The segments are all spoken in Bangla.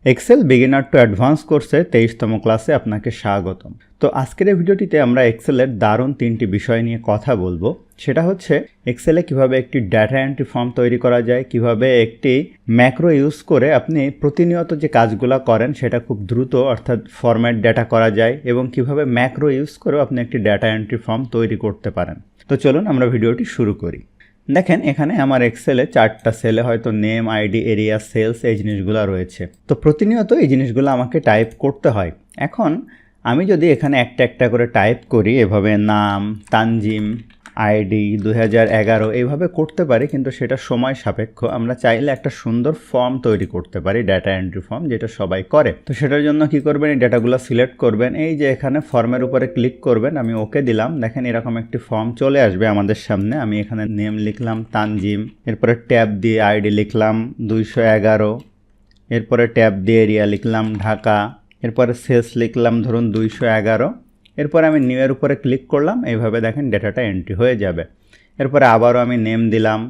এক্সেল বিগিনার টু অ্যাডভান্স কোর্সে 23তম ক্লাসে আপনাকে স্বাগতম। তো আজকের এই ভিডিওটিতে আমরা এক্সেলের দারুণ 3টি বিষয় নিয়ে কথা বলবো। সেটা হচ্ছে এক্সেলে কিভাবে একটি ডেটা এন্ট্রি ফর্ম তৈরি করা যায়, কিভাবে একটি ম্যাক্রো ইউজ করে আপনি প্রতিনিয়ত যে কাজগুলো করেন সেটা খুব দ্রুত অর্থাৎ ফরম্যাট ডেটা করা যায়, এবং কিভাবে ম্যাক্রো ইউজ করেও আপনি একটি ডেটা এন্ট্রি ফর্ম তৈরি করতে পারেন। তো চলুন আমরা ভিডিওটি শুরু করি। দেখেন এখানে আমার এক্সেলে 4টা সেলে হয়তো নেম, আইডি, এরিয়া, সেলস এই জিনিসগুলো রয়েছে। তো প্রতিনিয়ত এই জিনিসগুলো আমাকে টাইপ করতে হয়। এখন আমি যদি এখানে একটা একটা করে টাইপ করি, এভাবে নাম, তানজিম, আইডি 2011 এইভাবে করতে পারি, কিন্তু সেটা সময় সাপেক্ষ। আমরা চাইলে একটা সুন্দর ফর্ম তৈরি করতে পারি, ডেটা এন্ট্রি ফর্ম, যেটা সবাই করে। তো সেটার জন্য কি করবেন, এই ডেটাগুলো সিলেক্ট করবেন, এই যে এখানে ফর্মের উপরে ক্লিক করবেন, আমি ওকে দিলাম। দেখেন এরকম একটি ফর্ম চলে আসবে আমাদের সামনে। আমি এখানে নেম লিখলাম তানজিম, এরপরে ট্যাব দিয়ে আইডি লিখলাম 211, এরপরে ট্যাব দিয়ে এরিয়া লিখলাম ঢাকা, এরপরে সেলস লিখলাম ধরুন 211, এরপরে আমি নিউ এর উপরে ক্লিক করলাম। এইভাবে দেখেন ডেটাটা এন্ট্রি হয়ে যাবে। এরপরে আবারও আমি নেম দিলাম,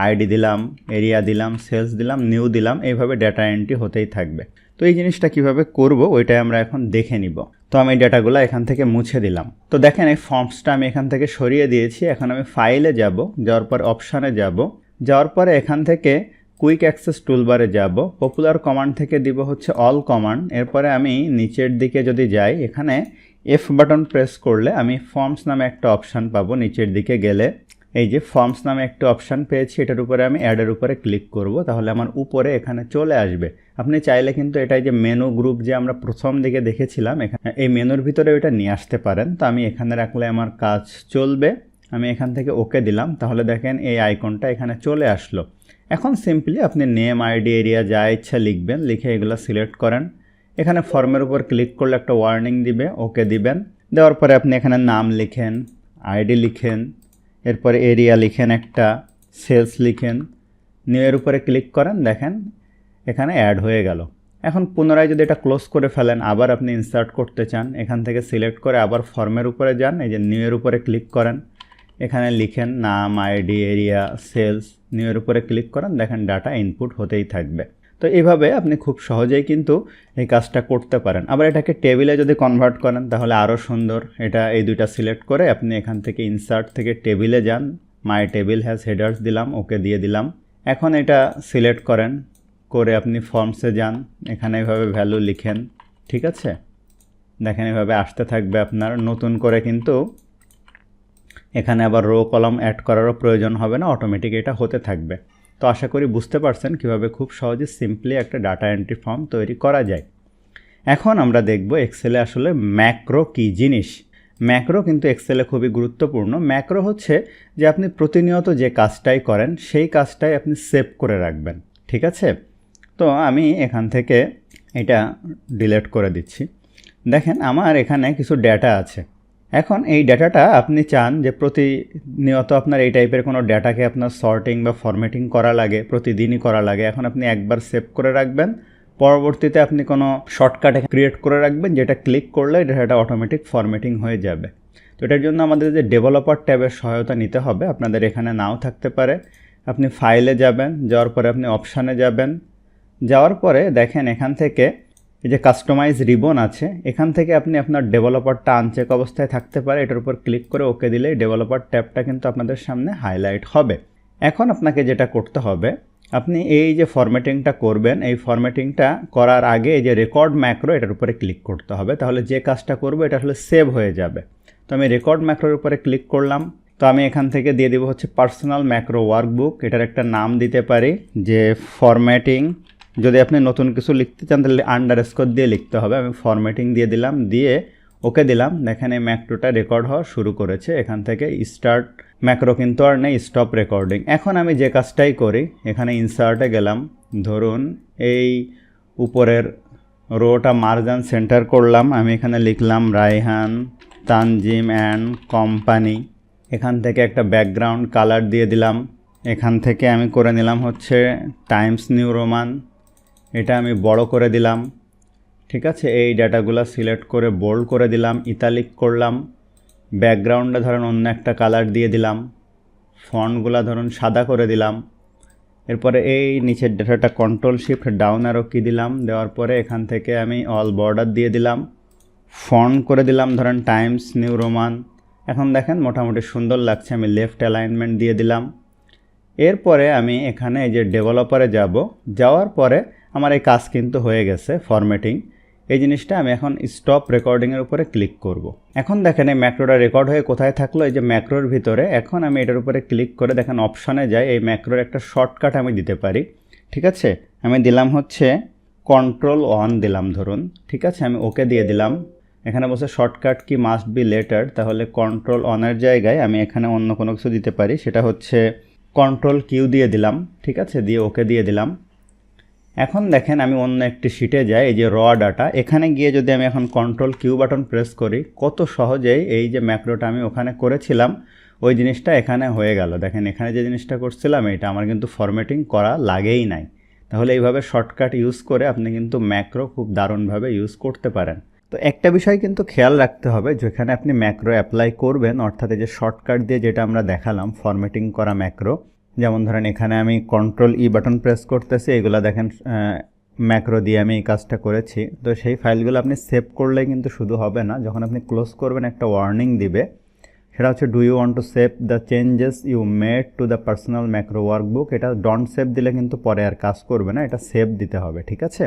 আইডি দিলাম, এরিয়া দিলাম, সেলস দিলাম, নিউ দিলাম, এইভাবে ডেটা এন্ট্রি হতেই থাকবে। তো এই জিনিসটা কিভাবে করব ওইটাই আমরা এখন দেখে নিব। তো আমি ডেটাগুলো এখান থেকে মুছে দিলাম। তো দেখেন এই ফর্মসটা আমি এখান থেকে সরিয়ে দিয়েছি। এখন আমি ফাইলে যাব, যাওয়ার পর অপশানে যাব, যাওয়ার পরে এখান থেকে কুইক অ্যাক্সেস টুলবারে যাব, পপুলার কমান্ড থেকে দিব হচ্ছে অল কমান্ড। এরপরে আমি নিচের দিকে যদি যাই, এখানে এফ বাটন প্রেস করলে আমি ফর্মস নামে একটা অপশান পাবো। নিচের দিকে গেলে এই যে ফর্মস নামে একটা অপশান পেয়েছি, এটার উপরে আমি অ্যাডের উপরে ক্লিক করব, তাহলে আমার উপরে এখানে চলে আসবে। আপনি চাইলে কিন্তু এটাই যে মেনু গ্রুপ যে আমরা প্রথম দিকে দেখেছিলাম, এখানে এই মেনুর ভিতরে ওইটা নিয়ে আসতে পারেন। তো আমি এখানে রাখলে আমার কাজ চলবে। আমি এখান থেকে ওকে দিলাম, তাহলে দেখেন এই আইকনটা এখানে চলে আসলো। এখন সিম্পলি আপনি নেম, আইডি, এরিয়া যা ইচ্ছা লিখবেন, লিখে এগুলো সিলেক্ট করেন। এখানে ফর্মের উপর ক্লিক করলে একটা ওয়ার্নিং দিবে, ওকে দিবেন। দেওয়ার পরে আপনি এখানে নাম লিখেন, আইডি লিখেন, এরপরে এরিয়া লিখেন, একটা সেলস লিখেন, নিউ এর উপরে ক্লিক করেন। দেখেন এখানে অ্যাড হয়ে গেল। এখন পুনরায় যদি এটা ক্লোজ করে ফেলেন, আবার আপনি ইনসার্ট করতে চান, এখান থেকে সিলেক্ট করে আবার ফর্মের উপরে যান, এই যে নিউ এর উপরে ক্লিক করেন, এখানে লিখেন নাম, আইডি, এরিয়া, সেলস, নিউ এর উপরে ক্লিক করেন। দেখেন ডাটা ইনপুট হতেই থাকবে। তো এইভাবে আপনি খুব সহজেই কিন্তু এই কাজটা করতে পারেন। আবার এটাকে টেবিলে যদি কনভার্ট করেন তাহলে আরও সুন্দর। এটা এই দুইটা সিলেক্ট করে আপনি এখান থেকে ইনসার্ট থেকে টেবিলে যান, মাই টেবিল হ্যাজ হেডার্স দিলাম, ওকে দিয়ে দিলাম। এখন এটা সিলেক্ট করেন করে আপনি ফর্মসে যান, এখানে এইভাবে ভ্যালু লিখেন, ঠিক আছে। দেখেন এভাবে আসতে থাকবে আপনার। নতুন করে কিন্তু এখানে আবার রো কলাম অ্যাড করারও প্রয়োজন হবে না, অটোমেটিক এটা হতে থাকবে। তো আশা করি বুঝতে পারছেন কীভাবে খুব সহজে সিম্পলি একটা ডাটা এন্ট্রি ফর্ম তৈরি করা যায়। এখন আমরা দেখব এক্সেলে আসলে ম্যাক্রো কী জিনিস। ম্যাক্রো কিন্তু এক্সেলে খুবই গুরুত্বপূর্ণ। ম্যাক্রো হচ্ছে যে আপনি প্রতিনিয়ত যে কাজটাই করেন সেই কাজটাই আপনি সেভ করে রাখবেন, ঠিক আছে। তো আমি এখান থেকে এটা ডিলিট করে দিচ্ছি। দেখেন আমার এখানে কিছু ডেটা আছে। এখন এই ডেটাটা আপনি চান যে প্রতিনিয়ত আপনার এই টাইপের কোনো ডেটাকে আপনার সর্টিং বা ফরম্যাটিং করা লাগে, প্রতিদিনই করা লাগে। এখন আপনি একবার সেভ করে রাখবেন, পরবর্তীতে আপনি কোনো শর্টকাট ক্রিয়েট করে রাখবেন, যেটা ক্লিক করলে ডেটাটা অটোমেটিক ফরম্যাটিং হয়ে যাবে। তো এটার জন্য আমাদের যে ডেভেলপার ট্যাবের সহায়তা নিতে হবে, আপনাদের এখানে নাও থাকতে পারে। আপনি ফাইলে যাবেন, যাওয়ার পরে আপনি অপশানে যাবেন, যাওয়ার পরে দেখেন এখান থেকে এই যে কাস্টমাইজ রিবন আছে, এখান থেকে আপনি আপনার ডেভেলপারটা আনচেক অবস্থায় থাকতে পারে, এটার উপর ক্লিক করে ওকে দিলে ডেভেলপার ট্যাবটা কিন্তু আপনাদের সামনে হাইলাইট হবে। এখন আপনাকে যেটা করতে হবে, আপনি এই যে ফরম্যাটিংটা করবেন, এই ফরম্যাটিংটা করার আগে এই যে রেকর্ড ম্যাক্রো এটার উপরে ক্লিক করতে হবে, তাহলে যে কাজটা করবো এটা আসলে সেভ হয়ে যাবে। তো আমি রেকর্ড ম্যাক্রোর উপরে ক্লিক করলাম। তো আমি এখান থেকে দিয়ে দেবো হচ্ছে পার্সোনাল ম্যাক্রো ওয়ার্কবুক। এটার একটা নাম দিতে পারি যে ফরম্যাটিং। যদি আপনি নতুন কিছু লিখতে চান তাহলে আন্ডারস্কোর দিয়ে লিখতে হবে। আমি ফরম্যাটিং দিয়ে দিলাম, দিয়ে ওকে দিলাম। দেখেন এই ম্যাক্রোটা রেকর্ড হওয়া শুরু করেছে। এখান থেকে স্টার্ট ম্যাক্রো কিন্তু আর নেই, স্টপ রেকর্ডিং। এখন আমি যে কাজটাই করি, এখানে ইনসার্টে গেলাম, ধরুন এই উপরের রোটা মার্জান সেন্টার করলাম। আমি এখানে লিখলাম রায়হান তানজিম অ্যান্ড কোম্পানি। এখান থেকে একটা ব্যাকগ্রাউন্ড কালার দিয়ে দিলাম। এখান থেকে আমি করে নিলাম হচ্ছে টাইমস নিউ রোমান, এটা আমি বড় করে দিলাম, ঠিক আছে। এই ডাটাগুলো সিলেক্ট করে বোল্ড করে দিলাম, ইতালিক করলাম। ব্যাকগ্রাউন্ডে ধরুন অন্য একটা কালার দিয়ে দিলাম, ফন্টগুলো ধরুন সাদা করে দিলাম। এরপরে এই নিচের ডেটাটা control shift down arrow key দিলাম, দেওয়ার পরে এখান থেকে আমি অল বর্ডার দিয়ে দিলাম, ফন্ট করে দিলাম ধরেন টাইমস নিউ রোমান। এখন দেখেন মোটামুটি সুন্দর লাগছে। আমি লেফট অ্যালাইনমেন্ট দিয়ে দিলাম। এরপরে আমি এখানে এই যে ডেভেলপারে যাওয়ার পরে আমার এই কাজ কিন্তু হয়ে গেছে ফরম্যাটিং। এই জিনিসটা আমি এখন স্টপ রেকর্ডিংয়ের উপরে ক্লিক করব। এখন দেখেন এই ম্যাক্রোটা রেকর্ড হয়ে কোথায় থাকলো, এই যে ম্যাক্রোর ভিতরে। এখন আমি এটার উপরে ক্লিক করে দেখেন অপশানে যাই, এই ম্যাক্রোর একটা শর্টকাট আমি দিতে পারি। ঠিক আছে, আমি দিলাম হচ্ছে Ctrl+1 দিলাম ধরুন। ঠিক আছে, আমি ওকে দিয়ে দিলাম। এখানে বসে shortcut key must be letter, তাহলে Ctrl+1 জায়গায় আমি এখানে অন্য কোনো কিছু দিতে পারি, সেটা হচ্ছে Ctrl+Q দিয়ে দিলাম। ঠিক আছে, দিয়ে ওকে দিয়ে দিলাম। এখন দেখেন আমি অন্য একটি শিটে যাই, এই যে র ডাটা, এখানে গিয়ে যদি আমি এখন Ctrl+Q বাটন প্রেস করি, কত সহজেই এই যে ম্যাক্রোটা আমি ওখানে করেছিলাম ওই জিনিসটা এখানে হয়ে গেল। দেখেন এখানে যে জিনিসটা করছিলাম এটা আমার কিন্তু ফরম্যাটিং করা লাগেই নাই। তাহলে এইভাবে শর্টকাট ইউজ করে আপনি কিন্তু ম্যাক্রো খুব দারুণভাবে ইউজ করতে পারেন। তো একটা বিষয় কিন্তু খেয়াল রাখতে হবে, যেখানে আপনি ম্যাক্রো অ্যাপ্লাই করবেন, অর্থাৎ এই যে শর্টকাট দিয়ে যেটা আমরা দেখালাম ফরম্যাটিং করা ম্যাক্রো, যেমন ধরেন এখানে আমি Ctrl+E বাটন প্রেস করতেছি, এগুলো দেখেন ম্যাক্রো দিয়ে আমি এই কাজটা করেছি। তো সেই ফাইলগুলো আপনি সেভ করলে কিন্তু শুধু হবে না, যখন আপনি ক্লোজ করবেন একটা ওয়ার্নিং দিবে, সেটা হচ্ছে do you want to save the changes you made to the personal macro workbook. এটা ডন্ট সেভ দিলে কিন্তু পরে আর কাজ করবে না, এটা সেভ দিতে হবে। ঠিক আছে,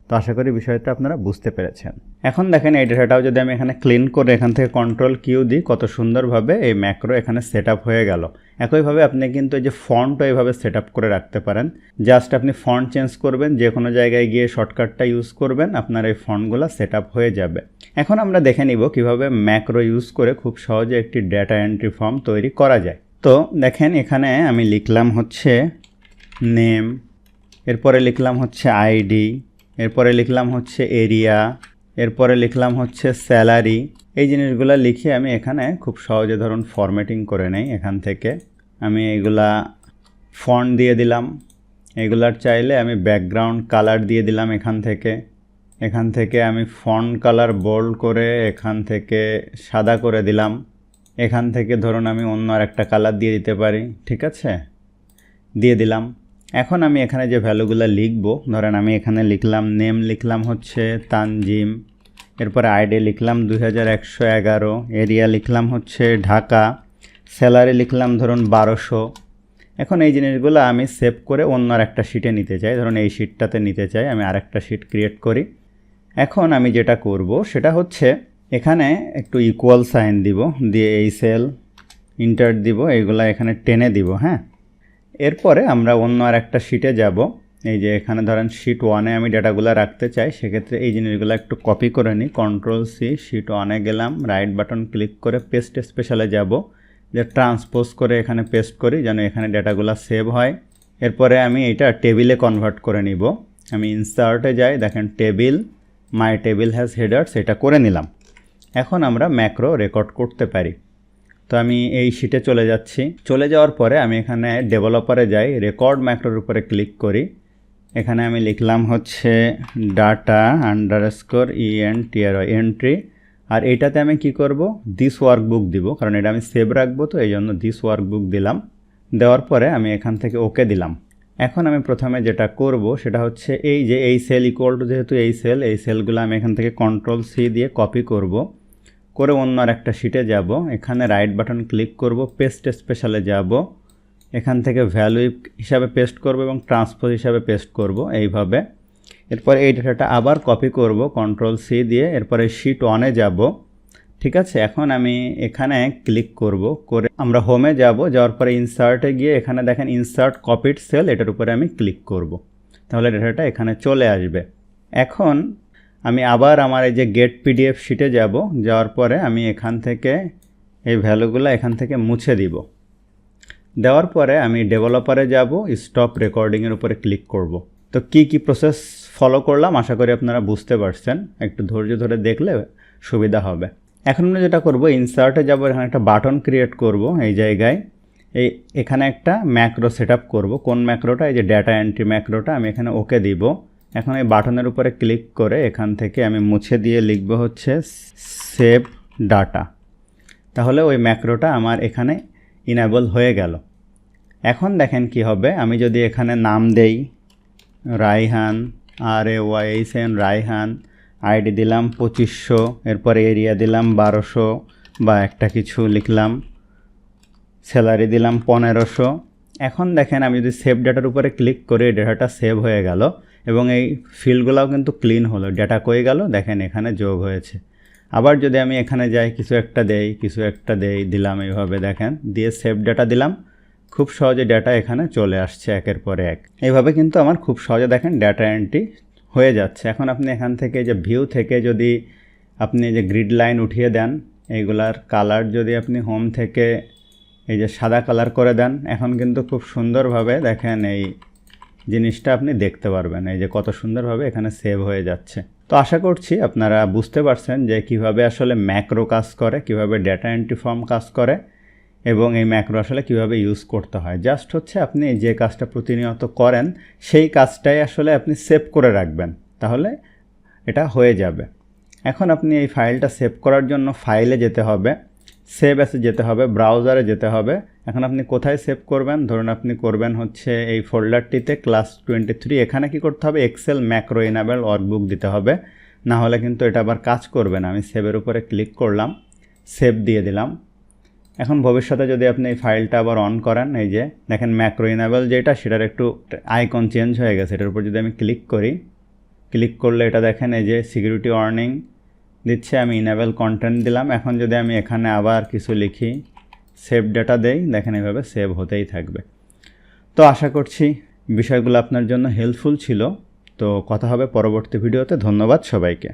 তো আশা করি বিষয়টা আপনারা বুঝতে পেরেছেন। এখন দেখেন এই ডেটাটাও যদি আমি এখানে ক্লিন করে এখান থেকে Ctrl+Q দিই, কত সুন্দরভাবে এই ম্যাক্রো এখানে সেট আপ হয়ে গেল। একইভাবে আপনি কিন্তু এই যে ফন্টও এইভাবে সেট আপ করে রাখতে পারেন। জাস্ট আপনি ফন্ট চেঞ্জ করবেন, যে কোনো জায়গায় গিয়ে শর্টকাটটা ইউজ করবেন, আপনার এই ফন্টগুলো সেট আপ হয়ে যাবে। এখন আমরা দেখে নিব কিভাবে ম্যাক্রো ইউজ করে খুব সহজে একটি ডেটা এন্ট্রি ফর্ম তৈরি করা যায়। তো দেখেন এখানে আমি লিখলাম হচ্ছে নেম, এরপরে লিখলাম হচ্ছে আইডি, এরপরে লিখলাম হচ্ছে এরিয়া, এরপরে লিখলাম হচ্ছে স্যালারি। এই জিনিসগুলো লিখে আমি এখানে খুব সহজে ধরুন ফরম্যাটিং করে নেই। এখান থেকে আমি এগুলা ফন্ট দিয়ে দিলাম, এগুলার চাইলে আমি ব্যাকগ্রাউন্ড কালার দিয়ে দিলাম। এখান থেকে আমি ফন্ট কালার বোল্ড করে এখান থেকে সাদা করে দিলাম। এখান থেকে ধরুন আমি অন্য আর একটা কালার দিয়ে দিতে পারি। ঠিক আছে, দিয়ে দিলাম। এখন আমি এখানে যে ভ্যালুগুলো লিখব, ধরেন আমি এখানে লিখলাম নেম, লিখলাম হচ্ছে তানজিম, এরপরে আইডি লিখলাম 2111, এরিয়া লিখলাম হচ্ছে ঢাকা, স্যালারি লিখলাম ধরুন 1200। এখন এই জিনিসগুলো আমি সেভ করে অন্য আর একটা শিটে নিতে চাই, ধরুন এই শিটটাতে নিতে চাই। আমি আরেকটা শিট ক্রিয়েট করি। এখন আমি যেটা করব সেটা হচ্ছে এখানে একটু ইকুয়াল সাইন দিব, দিয়ে এই সেল ইন্টার দিব, এইগুলা এখানে টেনে দিব। হ্যাঁ, এরপরে আমরা অন্য আর একটা শিটে যাব। এই যে এখানে ধরেন শিট 1-এ আমি ডেটাগুলো রাখতে চাই, সেক্ষেত্রে এই জিনিসগুলো একটু কপি করে নিই। Ctrl+C, শিট 1-এ গেলাম, রাইট বাটন ক্লিক করে পেস্ট স্পেশালে যাব, যে ট্রান্সপোজ করে এখানে পেস্ট করি যেন এখানে ডেটাগুলো সেভ হয়। এরপরে আমি এটা টেবিলে কনভার্ট করে নিব। আমি ইনসার্টে যাই, দেখেন table, my table has headers, এটা করে নিলাম। এখন আমরা ম্যাক্রো রেকর্ড করতে পারি। তো আমি এই শিটে চলে যাচ্ছি। চলে যাওয়ার পরে আমি এখানে ডেভেলপারে যাই, রেকর্ড ম্যাক্রোর উপরে ক্লিক করি। এখানে আমি লিখলাম হচ্ছে data_entry এন্ট্রি, আর এইটাতে আমি কি করব, দিস ওয়ার্কবুক দিব, কারণ এটা আমি সেভ রাখবো, তো এই জন্য দিস ওয়ার্কবুক দিলাম। দেওয়ার পরে আমি এখান থেকে ওকে দিলাম। এখন আমি প্রথমে যেটা করব সেটা হচ্ছে এই যে এই সেল ইকুয়াল টু, যেহেতু এই সেলগুলো আমি এখান থেকে Ctrl+C দিয়ে কপি করব, করে অন্য আর একটা শিটে যাব। এখানে রাইট বাটন ক্লিক করব, পেস্ট স্পেশালে যাব, এখান থেকে ভ্যালু হিসাবে পেস্ট করব এবং ট্রান্সপোজ হিসাবে পেস্ট করব এইভাবে। এরপর এই ডেটাটা আবার কপি করব Ctrl+C দিয়ে, এরপরে শিট 1-এ যাব। ঠিক আছে, এখন আমি এখানে ক্লিক করব, করে আমরা হোমে যাব। যাওয়ার পরে ইনসার্টে গিয়ে এখানে দেখেন ইনসার্ট কপিড সেল, এটার উপরে আমি ক্লিক করব, তাহলে ডেটাটা এখানে চলে আসবে। এখন আমি আবার আমার এই যে গেট পিডিএফ শিটে যাব, যাওয়ার পরে আমি এখান থেকে এই ভ্যালুগুলো এখান থেকে মুছে দিব। দেওয়ার পরে আমি ডেভেলপারে যাব, স্টপ রেকর্ডিংয়ের উপরে ক্লিক করব। তো কি প্রসেস ফলো করলাম আশা করি আপনারা বুঝতে পারছেন, একটু ধৈর্য ধরে দেখলে সুবিধা হবে। এখন আমরা যেটা করব, ইনসার্টে যাব, এখানে একটা বাটন ক্রিয়েট করব। এই জায়গায় এখানে একটা ম্যাক্রো সেট আপ করবো। কোন ম্যাক্রোটা, এই যে ডেটা এন্ট্রি ম্যাক্রোটা, আমি এখানে ওকে দিব। এখন এই বাটনের উপরে ক্লিক করে এখান থেকে আমি মুছে দিয়ে লিখব হচ্ছে সেভ ডাটা, তাহলে ওই ম্যাক্রোটা আমার এখানে ইনেবল হয়ে গেল। এখন দেখেন কি হবে, আমি যদি এখানে নাম দেই রায়হান, RAYHAN রায়হান, আইডি দিলাম 2500, এরপরে এরিয়া দিলাম 1200 বা একটা কিছু লিখলাম, স্যালারি দিলাম 1500। এখন দেখেন আমি যদি সেভ ডাটার উপরে ক্লিক করি, ডেটাটা সেভ হয়ে গেল এবং এই ফিল্ডগুলোও কিন্তু ক্লিন হলো। ডেটা কই গেল দেখেন এখানে যোগ হয়েছে। আবার যদি আমি এখানে যাই, কিছু একটা দেই দিলাম এইভাবে, দেখেন দিয়ে সেভ ডাটা দিলাম, খুব সহজে ডেটা এখানে চলে আসছে একের পরে এক। এইভাবে কিন্তু আমার খুব সহজে দেখেন ডেটা এন্ট্রি হয়ে যাচ্ছে। এখন আপনি এখান থেকে যে ভিউ থেকে যদি আপনি যে গ্রিড লাইন উঠিয়ে দেন, এইগুলার কালার যদি আপনি হোম থেকে এই যে সাদা কালার করে দেন, এখন কিন্তু খুব সুন্দরভাবে দেখেন এই জিনিসটা আপনি দেখতে পারবেন, এই যে কত সুন্দরভাবে এখানে সেভ হয়ে যাচ্ছে। তো আশা করছি আপনারা বুঝতে পারছেন যে কিভাবে আসলে ম্যাক্রো কাজ করে, কিভাবে ডেটা এন্ট্রি ফর্ম কাজ করে এবং এই ম্যাক্রো আসলে কিভাবে ইউজ করতে হয়। জাস্ট হচ্ছে আপনি যে কাজটা প্রতিনিয়ত করেন সেই কাজটাই আসলে আপনি সেভ করে রাখবেন, তাহলে এটা হয়ে যাবে। এখন আপনি এই ফাইলটা সেভ করার জন্য ফাইলে যেতে হবে, সেভ অ্যাসে যেতে হবে, ব্রাউজারে যেতে হবে। এখন আপনি কোথায় সেভ করবেন, ধরুন আপনি করবেন হচ্ছে এই ফোল্ডারটিতে ক্লাস 23। এখানে কি করতে হবে, এক্সেল ম্যাক্রো এনাবেল ওয়ার্কবুক দিতে হবে, না হলে কিন্তু এটা আবার কাজ করবে না। আমি সেভের উপরে ক্লিক করলাম, সেভ দিয়ে দিলাম। এখন ভবিষ্যতে যদি আপনি এই ফাইলটা আবার অন করেন, এই যে দেখেন ম্যাক্রো এনাবেল যেটা, সেটার একটু আইকন চেঞ্জ হয়ে গেছে। এটার উপর যদি আমি ক্লিক করি, ক্লিক করলে এটা দেখেন এই যে সিকিউরিটি ওয়ার্নিং দিচ্ছে, আমি ইনেবল কন্টেন্ট দিলাম। এখন যদি আমি এখানে আবার কিছু লিখি, সেভ ডেটা দেই, দেখেন এইভাবে সেভ হতেই থাকবে। তো আশা করছি বিষয়গুলো আপনার জন্য হেল্পফুল ছিল। তো কথা হবে পরবর্তী ভিডিওতে। ধন্যবাদ সবাইকে।